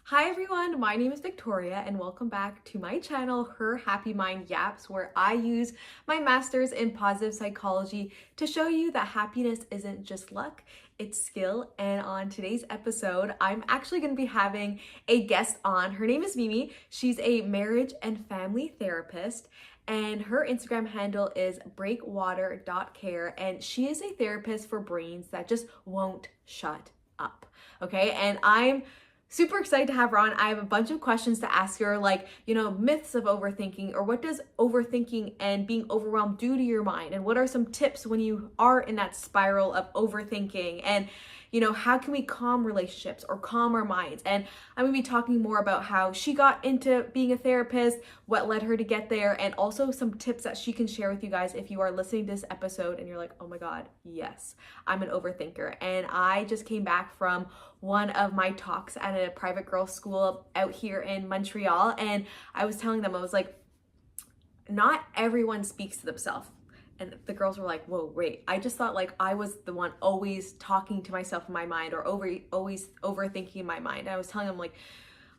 Hi everyone, my name is Victoria and welcome back to my channel, Her Happy Mind Yaps, where I use my master's in positive psychology to show you that happiness isn't just luck, it's skill. And on today's episode, I'm actually going to be having a guest on. Her name is Mimi. She's a marriage and family therapist and her Instagram handle is breakwater.care, and she is a therapist for brains that just won't shut up. Okay, and I'm super excited to have her on. I have a bunch of questions to ask her, like, myths of overthinking, or what does overthinking and being overwhelmed do to your mind? And what are some tips when you are in that spiral of overthinking? And how can we calm relationships or calm our minds? And I'm gonna be talking more about how she got into being a therapist, what led her to get there, and also some tips that she can share with you guys if you are listening to this episode and you're like, oh my God, yes, I'm an overthinker. And I just came back from one of my talks at a private girls' school out here in Montreal, and I was telling them, I was like, not everyone speaks to themselves. And the girls were like, whoa, wait, I just thought like I was the one always talking to myself in my mind, or always overthinking in my mind. And I was telling them, like,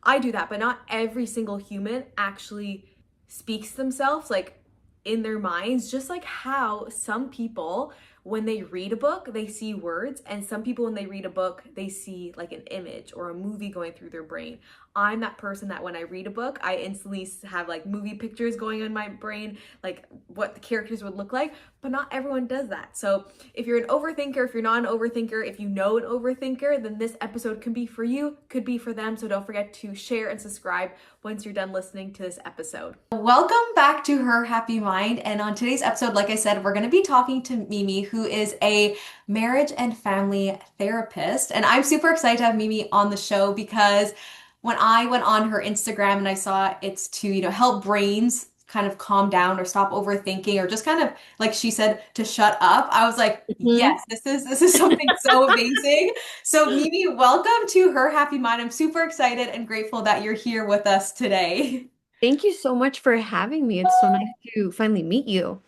I do that, but not every single human actually speaks to themselves like in their minds, just like how some people when they read a book they see words, and some people when they read a book they see like an image or a movie going through their brain. I'm that person that when I read a book I instantly have like movie pictures going in my brain, like what the characters would look like, but not everyone does that. So if you're an overthinker, if you're not an overthinker, if you know an overthinker, then this episode can be for you, could be for them. So don't forget to share and subscribe once you're done listening to this episode. Welcome back to Her Happy Mind. And on today's episode, like I said, we're going to be talking to Mimi, who is a marriage and family therapist. And I'm super excited to have Mimi on the show because when I went on her Instagram and I saw it's to, help brains kind of calm down or stop overthinking, or just kind of like she said, to shut up, I was like, Hmm. yes, this is something so amazing. So Mimi, welcome to Her Happy Mind. I'm super excited and grateful that you're here with us today. Thank you so much for having me. It's so nice to finally meet you.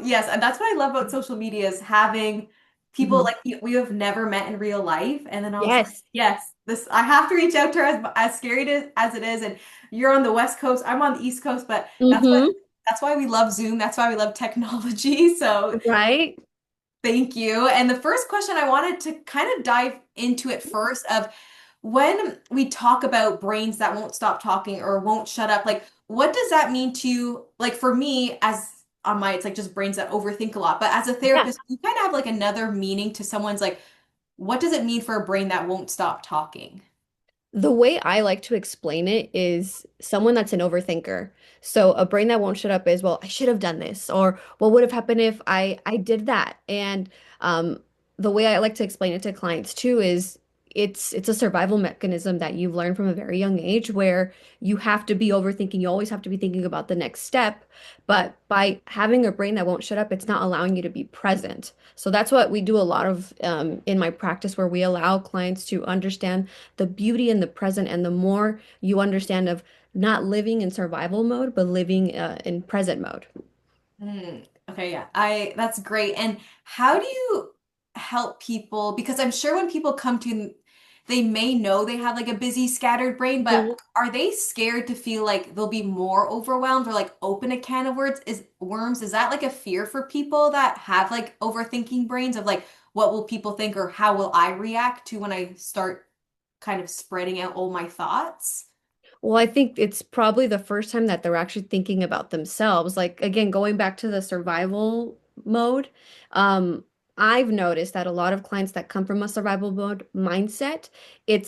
Yes, and that's what I love about social media is having people Mhm. like we have never met in real life. And then I was like, Yes. yes, this I have to reach out to her as scary as it is. And you're on the West Coast, I'm on the East Coast, but Hmm. that's why we love Zoom. That's why we love technology. So Right? thank you. And the first question I wanted to kind of dive into it first of when we talk about brains that won't stop talking or won't shut up, like what does that mean to you? Like for me, as on my, it's like just brains that overthink a lot. But as a Yeah. therapist, you kind of have like another meaning to someone's like, what does it mean for a brain that won't stop talking? The way I like to explain it is someone that's an overthinker. So a brain that won't shut up is, well, I should have done this, or what would have happened if I did that? And um, the way I like to explain it to clients too is it's a survival mechanism that you've learned from a very young age where you have to be overthinking. You always have to be thinking about the next step. But by having a brain that won't shut up, it's not allowing you to be present. So that's what we do a lot of in my practice, where we allow clients to understand the beauty in the present, and the more you understand of not living in survival mode but living in present mode. Okay, yeah. I That's great. And how do you help people? Because I'm sure when people come to, they may know they have like a busy, scattered brain, but Mhm. are they scared to feel like they'll be more overwhelmed or like open a can of worms? Is that like a fear for people that have like overthinking brains of like, what will people think or how will I react to when I start kind of spreading out all my thoughts? Well, I think it's probably the first time that they're actually thinking about themselves. Like, again, going back to the survival mode, um, I've noticed that a lot of clients that come from a survival mode mindset,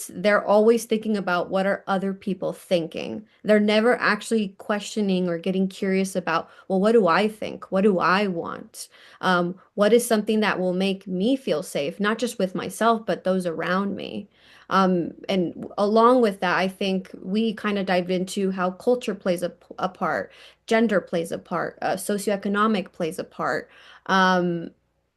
they're always thinking about what are other people thinking. They're never actually questioning or getting curious about, well, what do I think? What do I want? What is something that will make me feel safe, not just with myself, but those around me? And along with that, I think we kind of dive into how culture plays a part, gender plays a part, socioeconomic plays a part. Um,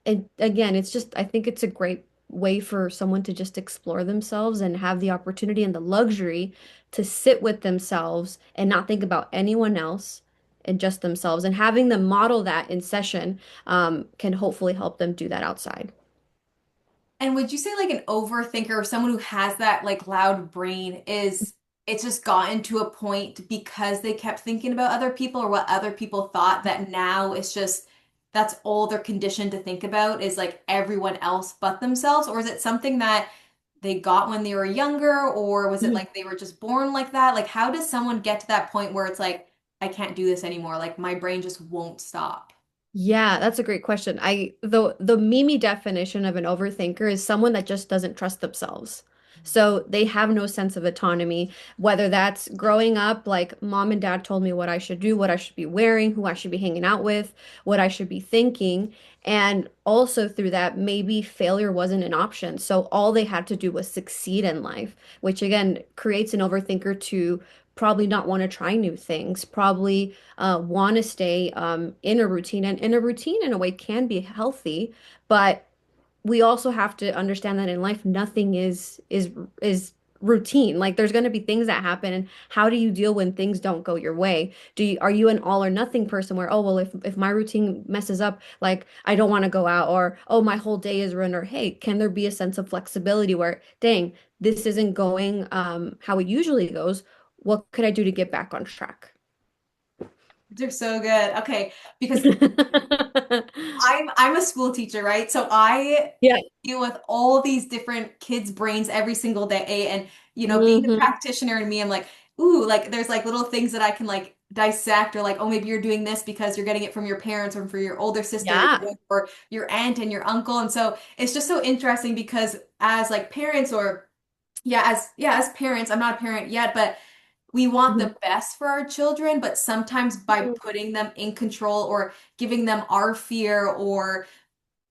and again, I think it's a great way for someone to just explore themselves and have the opportunity and the luxury to sit with themselves and not think about anyone else and just themselves. And having them model that in session, can hopefully help them do that outside. And would you say like an overthinker or someone who has that like loud brain is it's just gotten to a point because they kept thinking about other people or what other people thought that now it's just that's all they're conditioned to think about is like everyone else but themselves? Or is it something that they got when they were younger, or was it Mhm. like they were just born like that? Like how does someone get to that point where it's like, I can't do this anymore? Like my brain just won't stop. Yeah, that's a great question. The Mimi definition of an overthinker is someone that just doesn't trust themselves. So they have no sense of autonomy, whether that's growing up, like mom and dad told me what I should do, what I should be wearing, who I should be hanging out with, what I should be thinking. And also through that, maybe failure wasn't an option. So all they had to do was succeed in life, which again creates an overthinker to probably not want to try new things, probably want to stay in a routine. And in a routine, in a way, can be healthy, but we also have to understand that in life, nothing is routine. Like there's going to be things that happen, and how do you deal when things don't go your way? Are you an all or nothing person where, oh well, if my routine messes up, like I don't want to go out, or oh my whole day is ruined, or hey, can there be a sense of flexibility where, dang, this isn't going how it usually goes? What could I do to get back on track? They're so good. Okay, because I'm a school teacher, right? So I Yeah. deal with all these different kids' brains every single day. And being a Hmm. practitioner and me, I'm like, ooh, like there's like little things that I can like dissect or like, oh, maybe you're doing this because you're getting it from your parents or from your older sister Yeah. or your aunt and your uncle. And so it's just so interesting because as like parents or as parents, I'm not a parent yet, but we want Mhm. the best for our children, but sometimes by putting them in control or giving them our fear or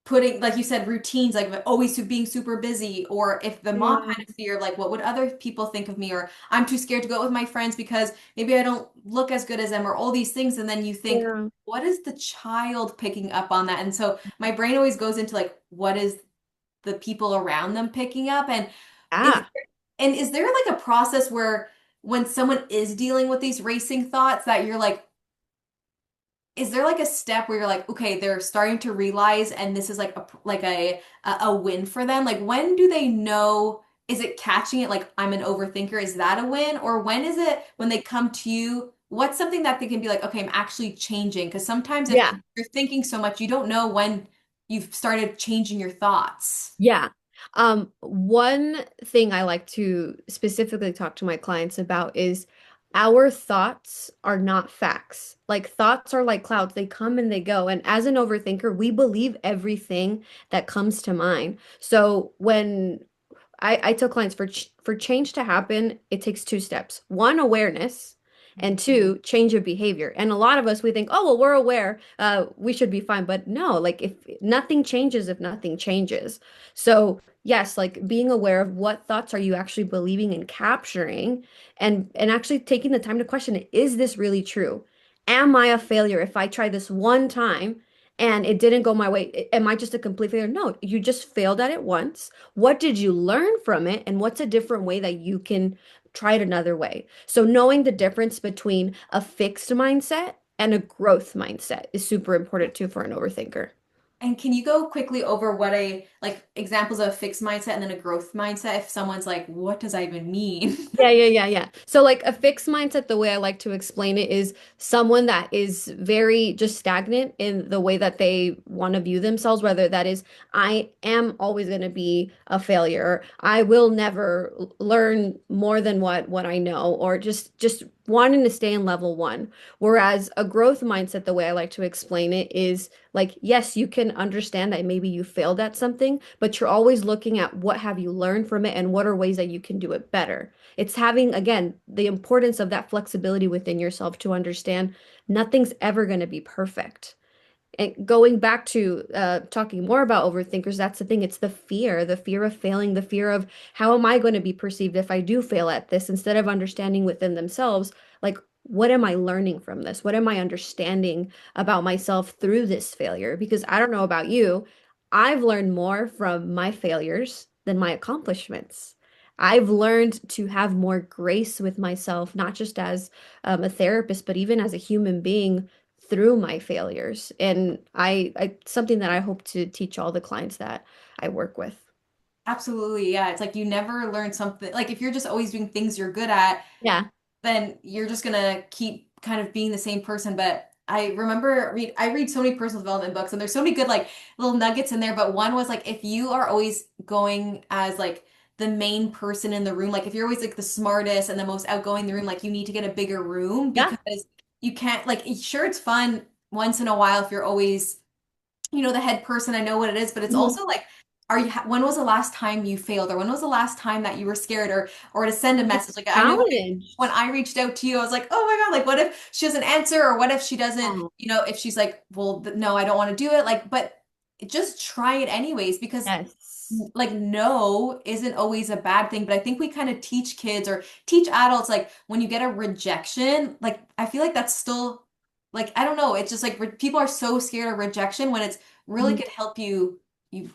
putting, like you said, routines, like always being super busy, or if the mom Yeah. had a fear, like what would other people think of me, or I'm too scared to go out with my friends because maybe I don't look as good as them, or all these things. And then you think, Yeah. what is the child picking up on that? And so my brain always goes into like, what is the people around them picking up? And is Yeah. is there like a process where when someone is dealing with these racing thoughts that you're like, is there like a step where you're like, okay, they're starting to realize and this is like a win for them? Like when do they know, is it catching it like I'm an overthinker? Is that a win? Or when is it when they come to you? What's something that they can be like, okay, I'm actually changing? Because sometimes if Yeah. you're thinking so much, you don't know when you've started changing your thoughts. Yeah. One thing I like to specifically talk to my clients about is our thoughts are not facts. Like thoughts are like clouds, they come and they go. And as an overthinker, we believe everything that comes to mind. So when I tell clients for change to happen, it takes two steps. One, awareness, and two, change of behavior. And a lot of us we think, oh well, we're aware, we should be fine. But no, like if nothing changes, if nothing changes. So yes, like being aware of what thoughts are you actually believing and capturing, and actually taking the time to question it. Is this really true? Am I a failure if I try this one time and it didn't go my way? Am I just a complete failure? No, you just failed at it once. What did you learn from it? And what's a different way that you can try it another way? So, knowing the difference between a fixed mindset and a growth mindset is super important too for an overthinker. And can you go quickly over what a like examples of a fixed mindset and then a growth mindset if someone's like, what does that even mean? Yeah. So like a fixed mindset, the way I like to explain it is someone that is very just stagnant in the way that they want to view themselves, whether that is, I am always going to be a failure. I will never learn more than what I know, or just wanting to stay in level one. Whereas a growth mindset, the way I like to explain it is like, yes, you can understand that maybe you failed at something, but you're always looking at what have you learned from it and what are ways that you can do it better. It's having, again, the importance of that flexibility within yourself to understand nothing's ever going to be perfect. And going back to talking more about overthinkers, that's the thing. It's the fear of failing, the fear of how am I going to be perceived if I do fail at this, instead of understanding within themselves, like, what am I learning from this? What am I understanding about myself through this failure? Because I don't know about you, I've learned more from my failures than my accomplishments. I've learned to have more grace with myself, not just as a therapist, but even as a human being through my failures. And I something that I hope to teach all the clients that I work with. Absolutely. Yeah. It's like you never learn something. Like if you're just always doing things you're good at, Yeah. then you're just gonna keep kind of being the same person. But I remember I read so many personal development books and there's so many good like little nuggets in there. But one was like if you are always going as like the main person in the room, like if you're always like the smartest and the most outgoing in the room, like you need to get a bigger room Yeah. because you can't like sure it's fun once in a while if you're always the head person, I know what it is, but it's Mhm. also like, when was the last time you failed, or when was the last time that you were scared, or to send a It's message? Like I know when challenged. I reached out to you, I was like, oh my God, like what if she doesn't answer, or what if she doesn't, Oh, if she's like, well, no, I don't want to do it, like, but just try it anyways, because yes. like no isn't always a bad thing, but I think we kind of teach kids or teach adults like when you get a rejection, like I feel like that's still like I don't know, it's just like people are so scared of rejection when it's really Mhm. could help you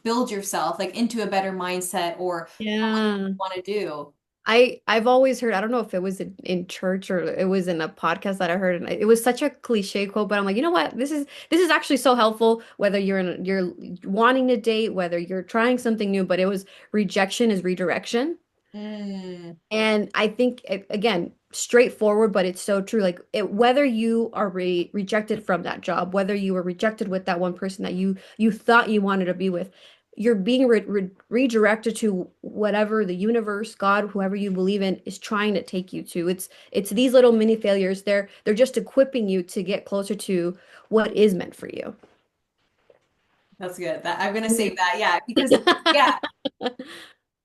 build yourself like into a better mindset or what you Yeah. want to do. I've always heard, I don't know if it was in church or it was in a podcast that I heard, and it was such a cliche quote, but I'm like, you know what? This is actually so helpful, whether you're wanting to date, whether you're trying something new, but it was rejection is redirection. Mm, And I think again, straightforward, but it's so true. Like whether you are rejected from that job, whether you were rejected with that one person that you thought you wanted to be with, you're being redirected to whatever the universe, God, whoever you believe in, is trying to take you to. It's these little mini failures. They're just equipping you to get closer to what is meant for you. that's good. That I'm gonna save Mhm. that. Yeah, because yeah,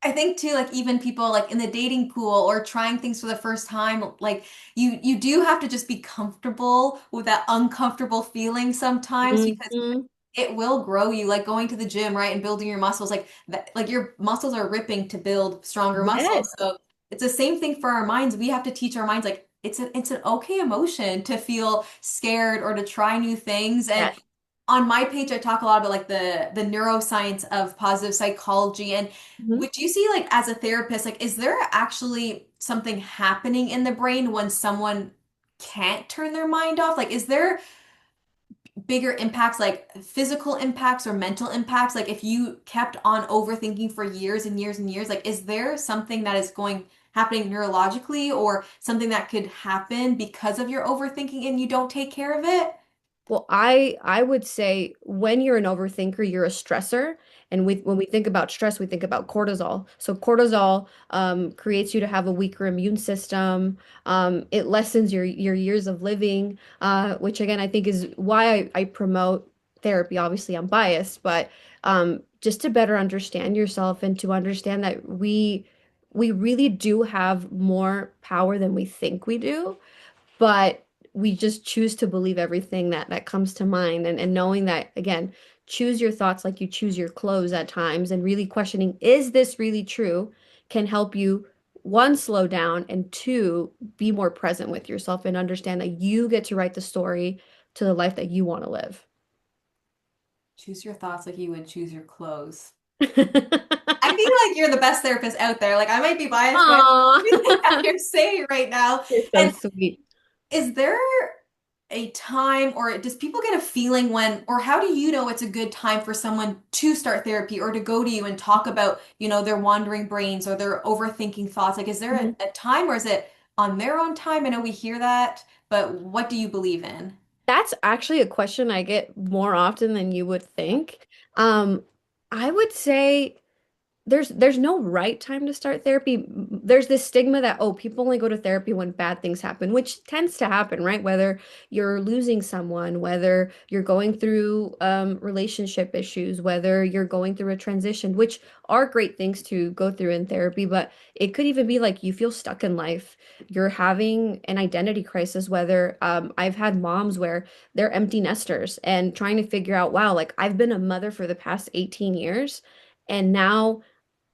I think too, like even people like in the dating pool or trying things for the first time, like you do have to just be comfortable with that uncomfortable feeling sometimes because Mhm. it will grow you, like going to the gym, right, and building your muscles, like that, like your muscles are ripping to build stronger Yes. muscles. So it's the same thing for our minds. We have to teach our minds like it's an okay emotion to feel scared or to try new things. And Yes. on my page, I talk a lot about like the neuroscience of positive psychology. And Mhm. would you see like as a therapist, like is there actually something happening in the brain when someone can't turn their mind off? Like is there bigger impacts like physical impacts or mental impacts? Like if you kept on overthinking for years and years and years, like is there something that is going happening neurologically or something that could happen because of your overthinking and you don't take care of it? Well, I would say when you're an overthinker, you're a stressor. And when we think about stress, we think about cortisol. So cortisol creates you to have a weaker immune system. It lessens your years of living, which again I think is why I promote therapy. Obviously, I'm biased, but just to better understand yourself and to understand that we really do have more power than we think we do, but we just choose to believe everything that comes to mind, and knowing that again, choose your thoughts like you choose your clothes at times, and really questioning, is this really true, can help you, one, slow down, and two, be more present with yourself and understand that you get to write the story to the life that you want to live. Choose your thoughts like you would choose your clothes. I feel like you're the best therapist out there. Like I might be biased by Aw. everything that you're saying right now. You're so And sweet. is there a time or does people get a feeling when, or how do you know it's a good time for someone to start therapy or to go to you and talk about, their wandering brains or their overthinking thoughts? Like, is there a time or is it on their own time? I know we hear that, but what do you believe in? That's actually a question I get more often than you would think. Um, I would say there's no right time to start therapy. There's this stigma that, oh, people only go to therapy when bad things happen, which tends to happen, right? Whether you're losing someone, whether you're going through relationship issues, whether you're going through a transition, which are great things to go through in therapy, but it could even be like you feel stuck in life. You're having an identity crisis, whether I've had moms where they're empty nesters and trying to figure out, wow, like I've been a mother for the past 18 years. And now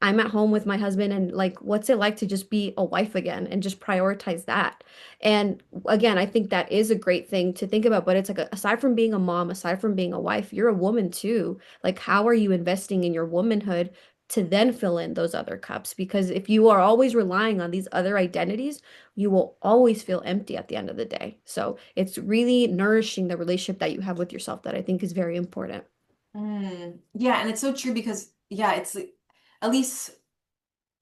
I'm at home with my husband, and like, what's it like to just be a wife again and just prioritize that? And again, I think that is a great thing to think about, but it's like aside from being a mom, aside from being a wife, you're a woman too. Like, how are you investing in your womanhood to then fill in those other cups? Because if you are always relying on these other identities, you will always feel empty at the end of the day. So it's really nourishing the relationship that you have with yourself that I think is very important. Yeah, and it's so true because yeah, it's at least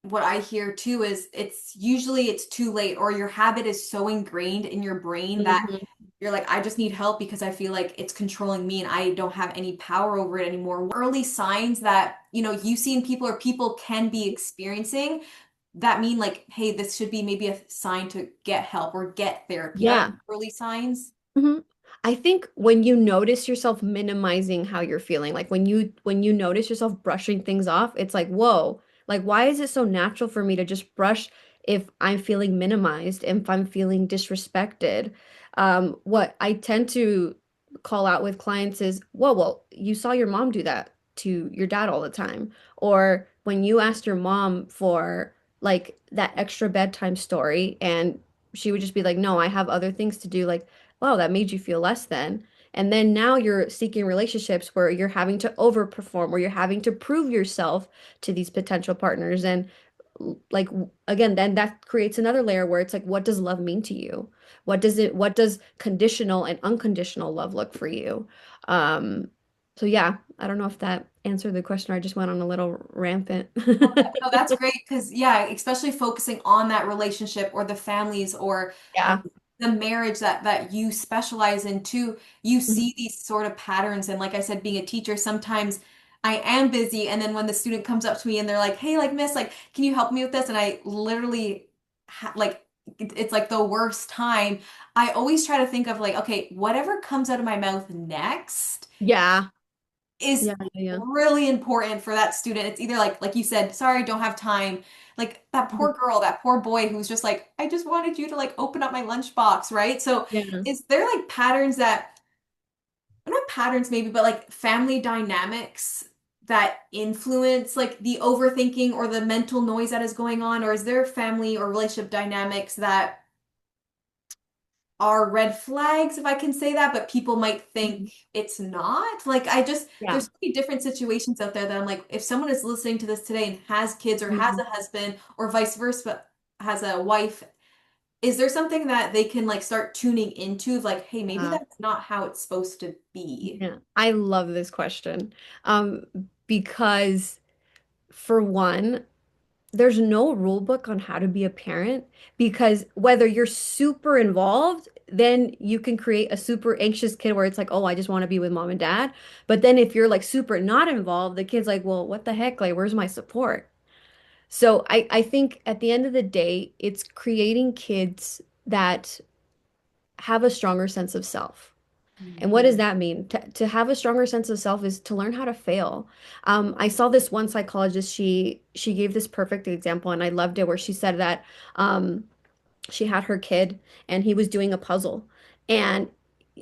what I hear too is it's usually it's too late or your habit is so ingrained in your brain that Mhm. you're like, I just need help because I feel like it's controlling me and I don't have any power over it anymore. Early signs that, you see in people or people can be experiencing that mean like, hey, this should be maybe a sign to get help or get therapy. Are Yeah. there early signs? hmm I think when you notice yourself minimizing how you're feeling, like when you notice yourself brushing things off, it's like, whoa, like why is it so natural for me to just brush if I'm feeling minimized, if I'm feeling disrespected? What I tend to call out with clients is, whoa, well, you saw your mom do that to your dad all the time. Or when you asked your mom for like that extra bedtime story and she would just be like, no, I have other things to do. Like, wow, that made you feel less than. And then now you're seeking relationships where you're having to overperform, where you're having to prove yourself to these potential partners. And like again, then that creates another layer where it's like, what does love mean to you? What does conditional and unconditional love look for you? Um, so yeah, I don't know if that answered the question or I just went on a little rampant. No, that's great because yeah, especially focusing on that relationship or the families or Yeah. the marriage that you specialize in too, you Mhm. see these sort of patterns. And like I said, being a teacher, sometimes I am busy, and then when the student comes up to me and they're like, "Hey, like Miss, like, can you help me with this?" And I literally like it's like the worst time. I always try to think of like, okay, whatever comes out of my mouth next Yeah. is Yeah. Yeah. really important for that student. It's either like you said, sorry, don't have time. Like that Yeah. poor girl, that poor boy who's just like, I just wanted you to like open up my lunchbox, right? So Yeah. is there like patterns that, not patterns maybe, but like family dynamics that influence like the overthinking or the mental noise that is going on? Or is there family or relationship dynamics that are red flags, if I can say that, but people might think Mhm. it's not. Like, Yeah. there's so many different situations out there that I'm like, if someone is listening to this today and has kids or has Mhm. a husband or vice versa, has a wife, is there something that they can like start tuning into of like, hey, maybe Yeah. that's not how it's supposed to be? Yeah. I love this question. Um, because for one, there's no rule book on how to be a parent because whether you're super involved, then you can create a super anxious kid where it's like, oh, I just want to be with mom and dad. But then if you're like super not involved, the kid's like, well, what the heck? Like, where's my support? So I think at the end of the day, it's creating kids that have a stronger sense of self. And what does Mhm. that mean? To have a stronger sense of self is to learn how to fail. I saw this one psychologist, she gave this perfect example, and I loved it, where she said that um, she had her kid and he was doing a puzzle. And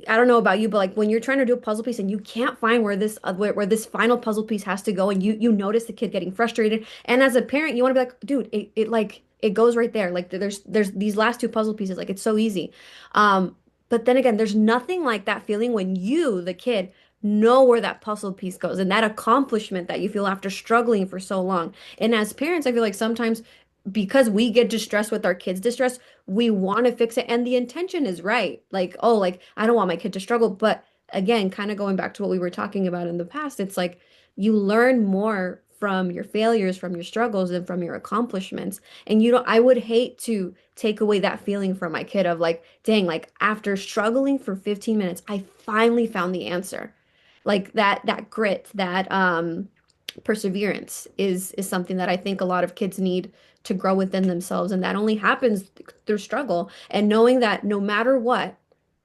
I don't know about you, but like when you're trying to do a puzzle piece and you can't find where where this final puzzle piece has to go, and you notice the kid getting frustrated, and as a parent, you want to be like, dude, it like it goes right there. Like there's these last two puzzle pieces, like it's so easy. Um, but then again, there's nothing like that feeling when you, the kid, know where that puzzle piece goes and that accomplishment that you feel after struggling for so long. And as parents, I feel like sometimes because we get distressed with our kids' distress, we want to fix it and the intention is right. Like, oh, like I don't want my kid to struggle, but again, kind of going back to what we were talking about in the past, it's like you learn more from your failures, from your struggles than from your accomplishments. And you know, I would hate to take away that feeling from my kid of like, dang, like after struggling for 15 minutes, I finally found the answer. Like that grit, that perseverance is something that I think a lot of kids need to grow within themselves, and that only happens through struggle and knowing that no matter what,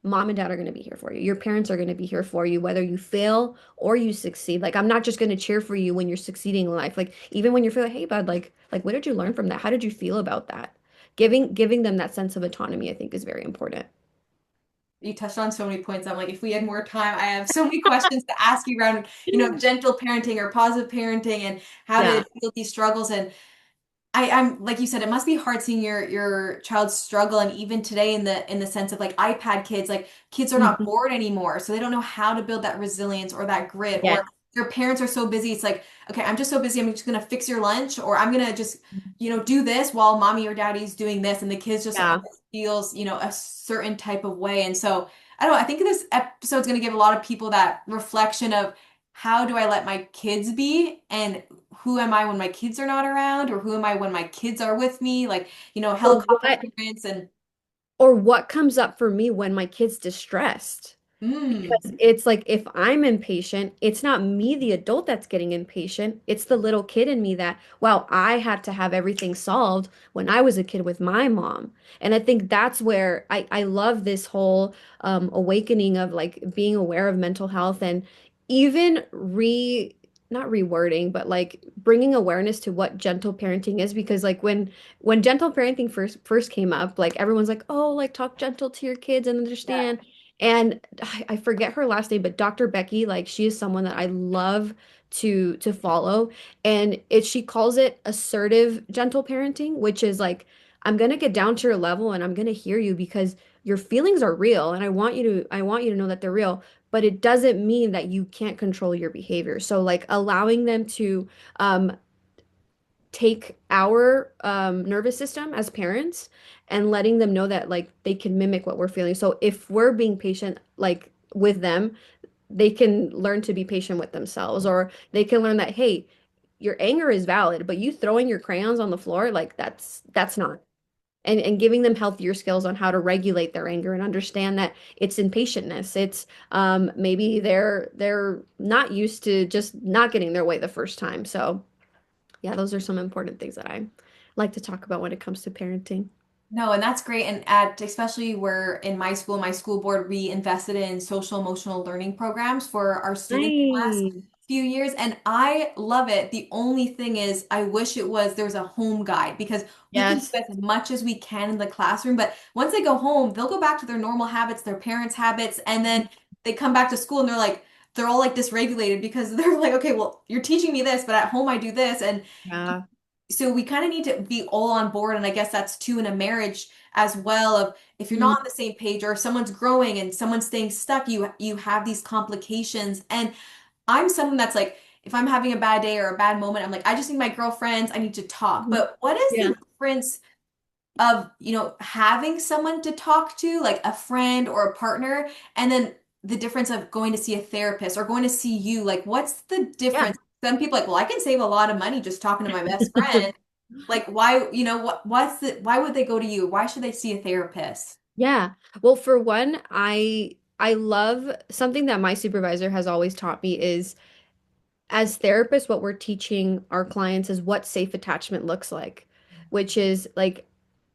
mom and dad are going to be here for you. Your parents are going to be here for you, whether you fail or you succeed. Like I'm not just going to cheer for you when you're succeeding in life. Like even when you're feeling, hey, bud, like what did you learn from that? How did you feel about that? Giving them that sense of autonomy, I think, is very important. You touched on so many points. I'm like, if we had more time, I have so many questions to ask you around, gentle parenting or positive parenting and how to Yeah. deal with these struggles. And I'm like you said, it must be hard seeing your child struggle, and even today in the sense of like iPad kids, like kids are not Mhm. bored anymore, so they don't know how to build that resilience or that grit, Yeah. or their parents are so busy. It's like, okay, I'm just so busy, I'm just gonna fix your lunch, or I'm gonna just do this while mommy or daddy's doing this, and the kids just Yeah. always feels a certain type of way, and so I don't know. I think this episode's gonna give a lot of people that reflection of how do I let my kids be and who am I when my kids are not around, or who am I when my kids are with me? Like, Or helicopter what parents and or what comes up for me when my kid's distressed? mm, Because it's like if I'm impatient, it's not me, the adult, that's getting impatient. It's the little kid in me that, wow, I had to have everything solved when I was a kid with my mom. And I think that's where I love this whole awakening of like being aware of mental health and even not rewording, but like bringing awareness to what gentle parenting is. Because like when gentle parenting first came up, like everyone's like, oh, like talk gentle to your kids and yeah. understand. And I forget her last name, but Dr. Becky, like she is someone that I love to follow. And she calls it assertive gentle parenting, which is like I'm gonna get down to your level and I'm gonna hear you because your feelings are real and I want you to know that they're real, but it doesn't mean that you can't control your behavior. So like allowing them to um take our nervous system as parents and letting them know that like they can mimic what we're feeling. So if we're being patient like with them, they can learn to be patient with themselves, or they can learn that, hey, your anger is valid, but you throwing your crayons on the floor, like that's not. And giving them healthier skills on how to regulate their anger and understand that it's impatientness. It's maybe they're not used to just not getting their way the first time. So yeah, those are some important things that I like to talk about when it comes to parenting. No, and that's great. And especially where in my school board, we invested in social emotional learning programs for our students the last Nice. few years. And I love it. The only thing is, I wish it was there was a home guide because we can do Yes. as much as we can in the classroom. But once they go home, they'll go back to their normal habits, their parents' habits, and then they come back to school and they're all like dysregulated because they're like, okay, well, you're teaching me this, but at home I do this. And Yeah. so we kind of need to be all on board, and I guess that's too in a marriage as well, of if you're Mm, not on the same page, or if someone's growing and someone's staying stuck, you have these complications. And I'm someone that's like, if I'm having a bad day or a bad moment, I'm like, I just need my girlfriends, I need to talk. mhm. But what is Yeah. the difference of, having someone to talk to, like a friend or a partner, and then the difference of going to see a therapist or going to see you? Like, what's the Yeah. difference? Some people are like, well, I can save a lot of money just talking to my best friend. Like, why, why would they go to you? Why should they see a therapist? Yeah. Well, for one, I love something that my supervisor has always taught me is as therapists, what we're teaching our clients is what safe attachment looks like, which is like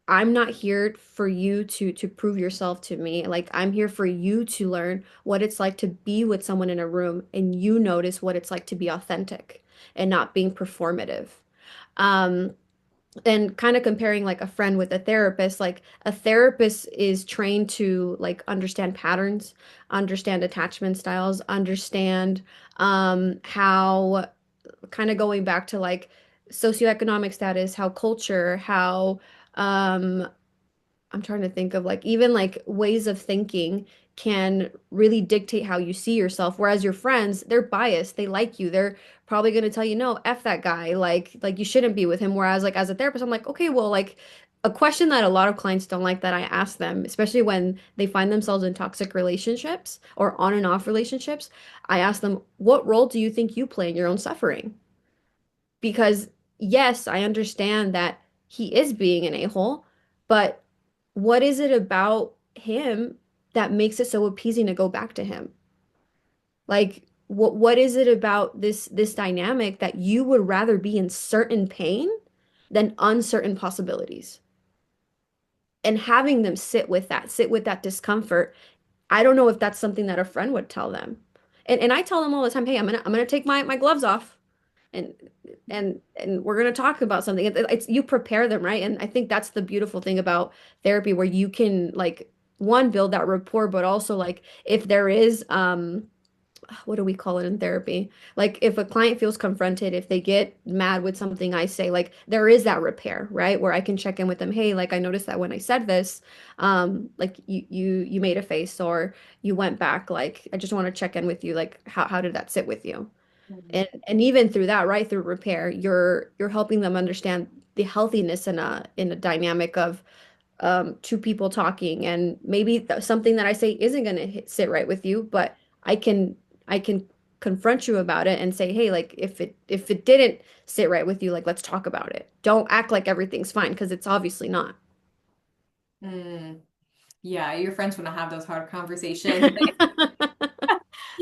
I'm not here for you to prove yourself to me. Like I'm here for you to learn what it's like to be with someone in a room and you notice what it's like to be authentic and not being performative. Um, and kind of comparing like a friend with a therapist, like a therapist is trained to like understand patterns, understand attachment styles, understand how kind of going back to like socioeconomic status, how culture, how um I'm trying to think of like even like ways of thinking can really dictate how you see yourself. Whereas your friends, they're biased. They like you. They're probably going to tell you, no, F that guy. Like you shouldn't be with him. Whereas like as a therapist, I'm like, okay, well, like a question that a lot of clients don't like that I ask them, especially when they find themselves in toxic relationships or on and off relationships, I ask them, what role do you think you play in your own suffering? Because yes, I understand that he is being an a-hole, but what is it about him that makes it so appeasing to go back to him? Like what is it about this dynamic that you would rather be in certain pain than uncertain possibilities? And having them sit with that discomfort, I don't know if that's something that a friend would tell them. And I tell them all the time, hey, I'm gonna take my gloves off and and we're going to talk about something. It's you prepare them, right? And I think that's the beautiful thing about therapy where you can like one build that rapport, but also like if there is what do we call it in therapy? Like if a client feels confronted, if they get mad with something I say, like there is that repair, right? Where I can check in with them, hey, like I noticed that when I said this, like you made a face or you went back, like I just want to check in with you, like how did that sit with you? And even through that, right through repair, you're helping them understand the healthiness in a dynamic of two people talking, and maybe something that I say isn't going to sit right with you, but I can I can confront you about it and say, hey, like if it didn't sit right with you, like let's talk about it. Don't act like everything's fine because it's obviously not. Mm, yeah, your friends want to have those hard conversations.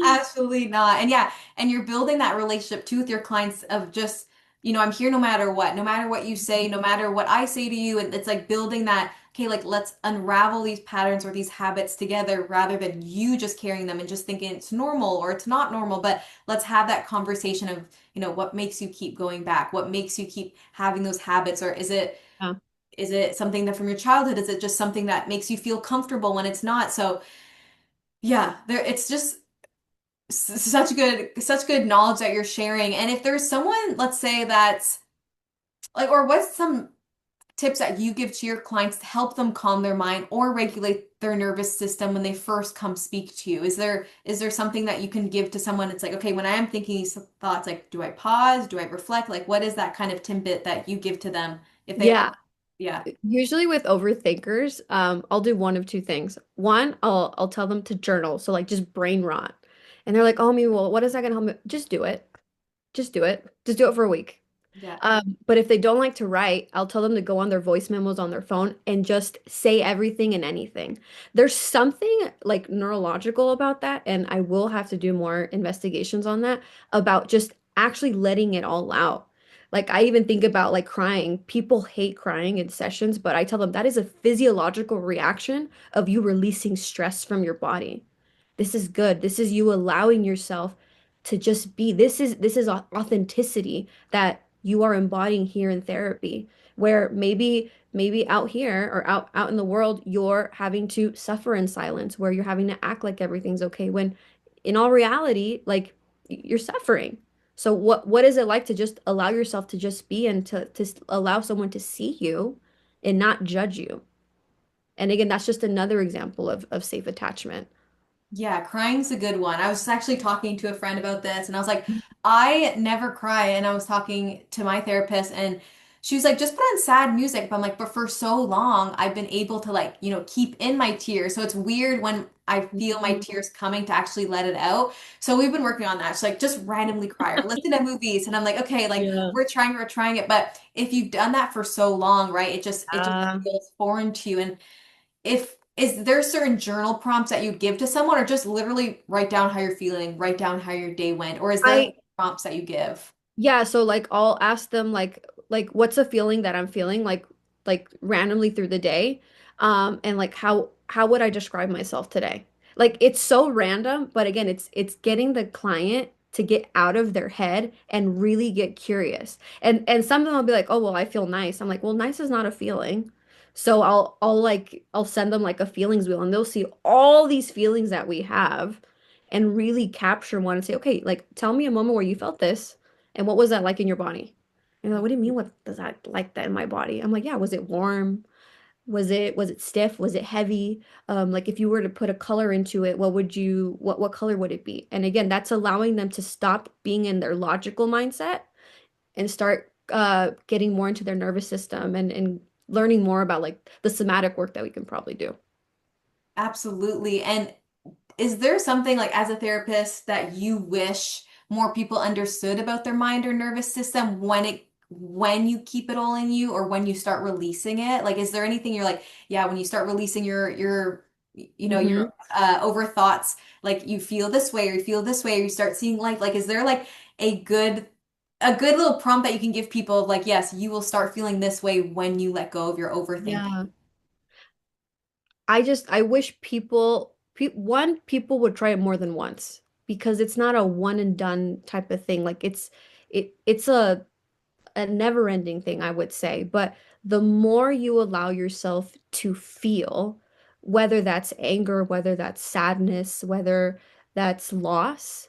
Absolutely not. And yeah, and you're building that relationship too with your clients of just, I'm here no matter what you say, no matter what I say to you. And it's like building that, okay, like let's unravel these patterns or these habits together rather than you just carrying them and just thinking it's normal or it's not normal. But let's have that conversation of, what makes you keep going back? What makes you keep having those habits? Or Yeah. is it something that from your childhood? Is it just something that makes you feel comfortable when it's not? So yeah, it's just such good knowledge that you're sharing. And if there's someone, let's say that's like, or what's some tips that you give to your clients to help them calm their mind or regulate their nervous system when they first come speak to you? Is there something that you can give to someone? It's like, okay, when I am thinking these thoughts, like, do I pause? Do I reflect? Like, what is that kind of tidbit that you give to them if they are, Yeah. yeah, Usually with overthinkers, I'll do one of two things. One, I'll tell them to journal, so like just brain rot. And they're like, "Oh, me, well, what is that gonna help me?" Just do it. Just do it. Just do it for a week. yeah. But if they don't like to write, I'll tell them to go on their voice memos on their phone and just say everything and anything. There's something like neurological about that, and I will have to do more investigations on that about just actually letting it all out. Like I even think about like crying. People hate crying in sessions, but I tell them that is a physiological reaction of you releasing stress from your body. This is good. This is you allowing yourself to just be. This is authenticity that you are embodying here in therapy, where maybe out here or out in the world you're having to suffer in silence, where you're having to act like everything's okay when in all reality, like you're suffering. So what is it like to just allow yourself to just be and to allow someone to see you and not judge you? And again, that's just another example of safe attachment. Yeah, crying's a good one. I was just actually talking to a friend about this and I was like, I never cry. And I was talking to my therapist and she was like, just put on sad music. But I'm like, but for so long, I've been able to like, keep in my tears. So it's weird when I feel my Mhm. tears coming to actually let it out. So we've been working on that. She's like, just randomly cry or listen to movies. And I'm like, okay, like Yeah. we're trying it. But if you've done that for so long, right, it just Uh, feels foreign to you. And if is there certain journal prompts that you'd give to someone or just literally write down how you're feeling, write down how your day went, or is there I like prompts that you give? Yeah, so like I'll ask them like what's a feeling that I'm feeling like randomly through the day. And like how would I describe myself today? Like it's so random, but again, it's getting the client to get out of their head and really get curious. And some of them will be like, "Oh, well, I feel nice." I'm like, "Well, nice is not a feeling." So I'll send them like a feelings wheel and they'll see all these feelings that we have and really capture one and say, "Okay, like tell me a moment where you felt this." And what was that like in your body? And they're like, what do you mean? What does that like that in my body? I'm like, yeah, was it warm? Was it stiff? Was it heavy? Like if you were to put a color into it, what color would it be? And again, that's allowing them to stop being in their logical mindset and start getting more into their nervous system and learning more about like the somatic work that we can probably do. Absolutely. And is there something like as a therapist that you wish more people understood about their mind or nervous system when you keep it all in you or when you start releasing it? Like, is there anything you're like, yeah, when you start releasing your Hmm. over thoughts, like you feel this way or you feel this way or you start seeing life. Like, is there like a good little prompt that you can give people of like, yes, you will start feeling this way when you let go of your overthinking? Yeah. I wish people would try it more than once because it's not a one and done type of thing. Like it's a never-ending thing, I would say. But the more you allow yourself to feel, whether that's anger, whether that's sadness, whether that's loss,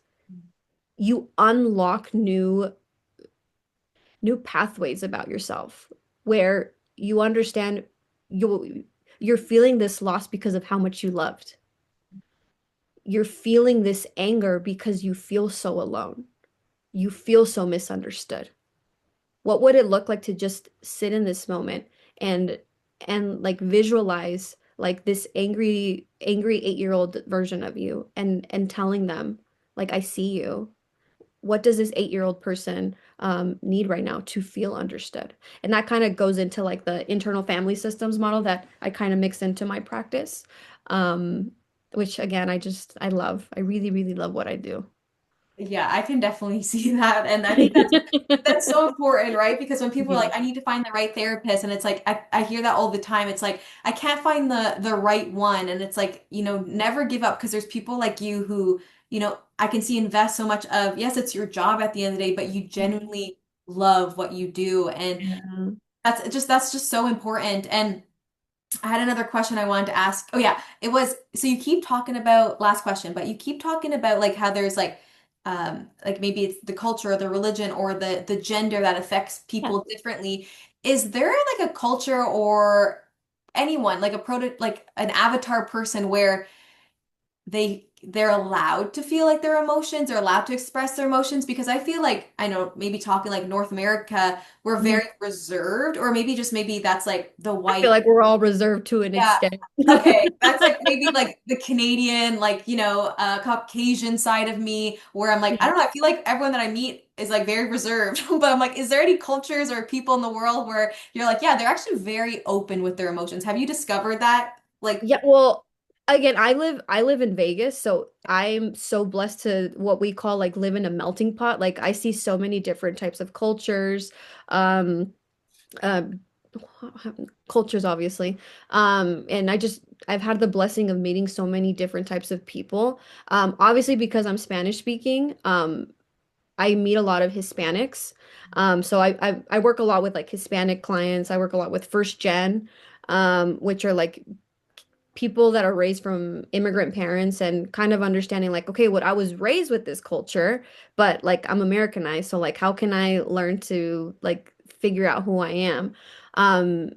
you unlock new pathways about yourself where you understand you're feeling this loss because of how much you loved. You're feeling this anger because you feel so alone. You feel so misunderstood. What would it look like to just sit in this moment and like visualize like this angry 8-year-old version of you and telling them like I see you. what does this 8-year-old person need right now to feel understood? And that kind of goes into like the internal family systems model that I kind of mix into my practice, um, which again, I love. I really, really love what I do. Yeah, I can definitely see that. And I think that's so important, right? Because when people are Mhm. like, I need to find the right therapist, and it's like I hear that all the time. It's like I can't find the right one. And it's like, never give up because there's people like you who, I can see invest so much of, yes, it's your job at the end of the day, but you genuinely love what you do. And Yeah. that's just so important. And I had another question I wanted to ask. Oh yeah, it was so you keep talking about last question, but you keep talking about like how there's like maybe it's the culture or the religion or the gender that affects Yeah. people differently. Is there like a culture or anyone like a like an avatar person where they're allowed to feel like their emotions, they're allowed to express their emotions? Because I feel like I know maybe talking like North America, we're Mhm. very reserved, or maybe that's like the I feel white. like we're all reserved to an Yeah. extent. Okay. That's like maybe like the Canadian, like, Caucasian side of me where I'm like, I Yeah. don't know, I feel like everyone that I meet is like very reserved. But I'm like, is there any cultures or people in the world where you're like, yeah, they're actually very open with their emotions? Have you discovered that? Like, Yeah, well, again, I live in Vegas, so I'm so blessed to what we call like live in a melting pot. Like I see so many different types of cultures, um, um, cultures obviously. And I've had the blessing of meeting so many different types of people. Obviously because I'm Spanish speaking, I meet a lot of Hispanics. So I work a lot with like Hispanic clients. I work a lot with first gen, which are like people that are raised from immigrant parents and kind of understanding like, okay, what I was raised with this culture, but like I'm Americanized, so like how can I learn to like figure out who I am? Um,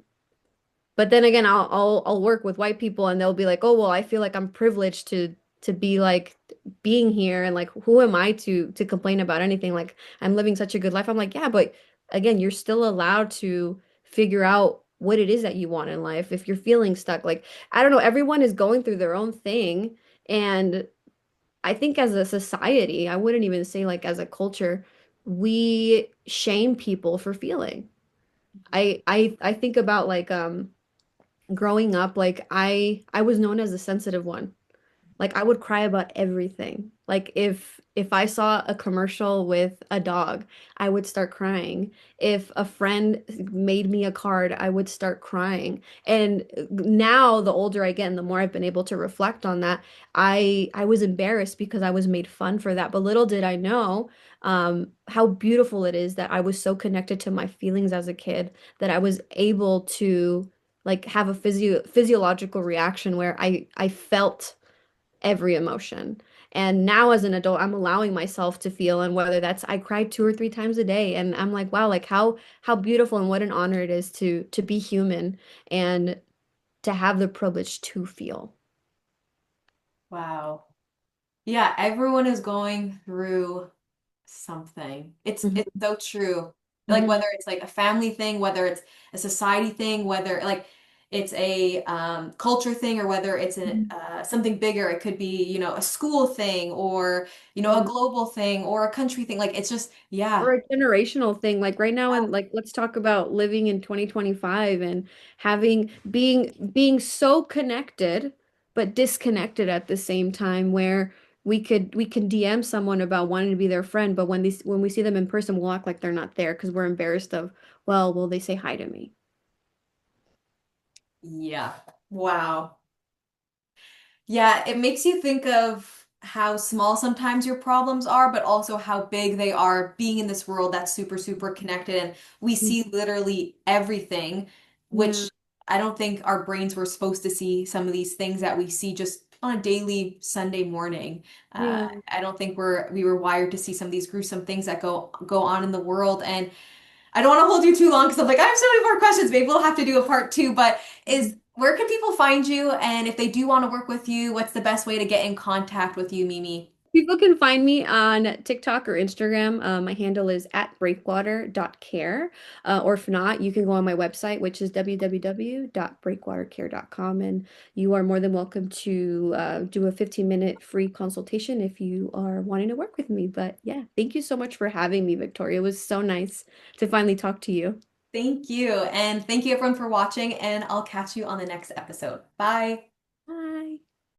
but then again, I'll work with white people and they'll be like, "Oh, well, I feel like I'm privileged to be like being here and like who am I to complain about anything? Like I'm living such a good life." I'm like, "Yeah, but again, you're still allowed to figure out what it is that you want in life if you're feeling stuck." Like I don't know, everyone is going through their own thing, and I think as a society, I wouldn't even say like as a culture, we shame people for feeling. I think about like growing up, like I was known as the sensitive one. Like I would cry about everything. Like if I saw a commercial with a dog, I would start crying. If a friend made me a card, I would start crying. And now the older I get and the more I've been able to reflect on that, I was embarrassed because I was made fun for that. But little did I know how beautiful it is that I was so connected to my feelings as a kid that I was able to like have a physiological reaction where I felt every emotion. And now as an adult, I'm allowing myself to feel, and whether that's I cry 2 or 3 times a day, and I'm like, wow, like how beautiful and what an honor it is to be human and to have the privilege to feel. wow. Yeah, everyone is going through something. It's Mhm, so true. Like mhm, whether it's like a family thing, whether it's a society thing, whether like it's a culture thing, or whether it's mhm. something bigger. It could be, a school thing, or a Yeah. global thing, or a country thing. Like it's just, yeah. Or a generational thing, like right now, and like let's talk about living in 2025 and having being so connected but disconnected at the same time, where we can DM someone about wanting to be their friend, but when we see them in person, we'll act like they're not there because we're embarrassed of, well, will they say hi to me? Yeah. Wow. Yeah, it makes you think of how small sometimes your problems are, but also how big they are being in this world that's super, super connected. And we see literally everything, Yeah, which I don't think our brains were supposed to see some of these things that we see just on a daily Sunday morning. yeah. I don't think we were wired to see some of these gruesome things that go on in the world. And I don't want to hold you too long because I'm like, I have so many more questions. Maybe we'll have to do a part two, but is where can people find you? And if they do want to work with you, what's the best way to get in contact with you, Mimi? People can find me on TikTok or Instagram. My handle is at breakwater.care. Or if not, you can go on my website, which is www.breakwatercare.com. And you are more than welcome to do a 15-minute free consultation if you are wanting to work with me. But yeah, thank you so much for having me, Victoria. It was so nice to finally talk to you. Thank you. And thank you everyone for watching, and I'll catch you on the next episode. Bye.